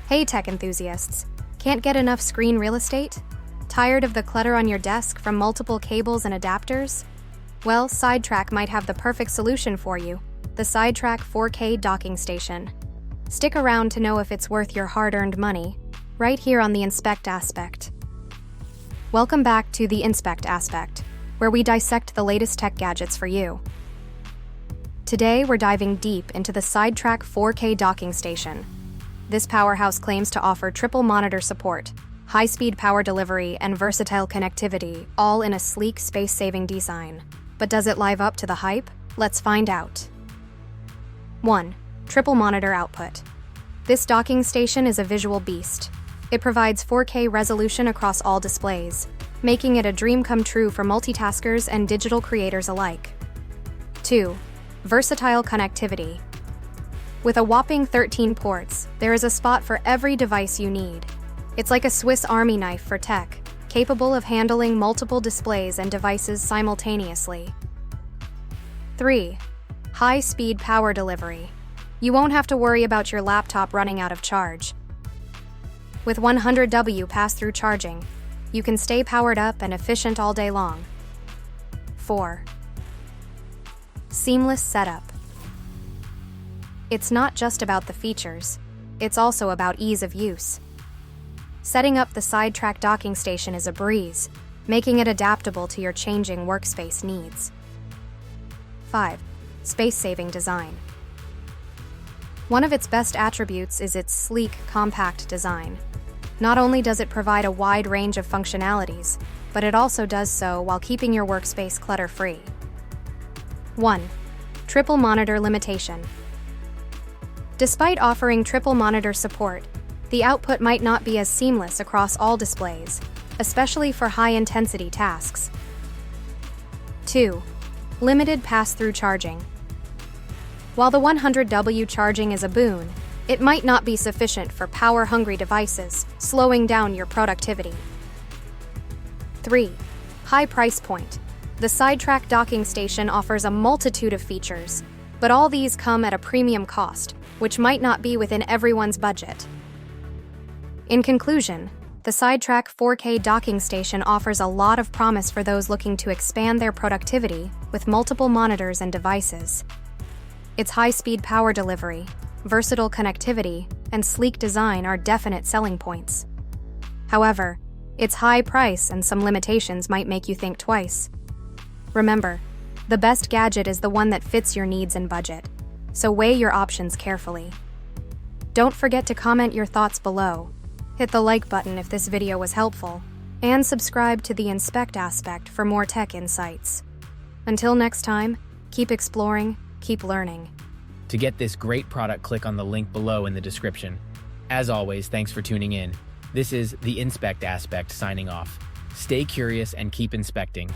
Hey tech enthusiasts, can't get enough screen real estate? Tired of the clutter on your desk from multiple cables and adapters? Well, SideTrak might have the perfect solution for you, the SideTrak 4K Docking Station. Stick around to know if it's worth your hard-earned money, right here on the Inspect Aspect. Welcome back to the Inspect Aspect, where we dissect the latest tech gadgets for you. Today, we're diving deep into the SideTrak 4K Docking Station. This powerhouse claims to offer triple monitor support, high-speed power delivery, and versatile connectivity, all in a sleek, space-saving design. But does it live up to the hype? Let's find out. 1. Triple monitor output. This docking station is a visual beast. It provides 4K resolution across all displays, making it a dream come true for multitaskers and digital creators alike. 2. Versatile connectivity. With a whopping 13 ports, there is a spot for every device you need. It's like a Swiss Army knife for tech, capable of handling multiple displays and devices simultaneously. 3. High-speed power delivery. You won't have to worry about your laptop running out of charge. With 100W pass-through charging, you can stay powered up and efficient all day long. 4. Seamless setup. It's not just about the features, it's also about ease of use. Setting up the SideTrak Docking Station is a breeze, making it adaptable to your changing workspace needs. 5. Space-saving design. One of its best attributes is its sleek, compact design. Not only does it provide a wide range of functionalities, but it also does so while keeping your workspace clutter-free. 1. Triple monitor limitation. Despite offering triple monitor support, the output might not be as seamless across all displays, especially for high-intensity tasks. 2. Limited pass-through charging. While the 100W charging is a boon, it might not be sufficient for power-hungry devices, slowing down your productivity. 3. High price point. The SideTrak Docking Station offers a multitude of features, but all these come at a premium cost, which might not be within everyone's budget. In conclusion, the SideTrak 4K Docking Station offers a lot of promise for those looking to expand their productivity with multiple monitors and devices. Its high-speed power delivery, versatile connectivity, and sleek design are definite selling points. However, its high price and some limitations might make you think twice. Remember, the best gadget is the one that fits your needs and budget, so weigh your options carefully. Don't forget to comment your thoughts below, hit the like button if this video was helpful, and subscribe to the Inspect Aspect for more tech insights. Until next time, keep exploring, keep learning. To get this great product, click on the link below in the description. As always, thanks for tuning in. This is the Inspect Aspect signing off. Stay curious and keep inspecting.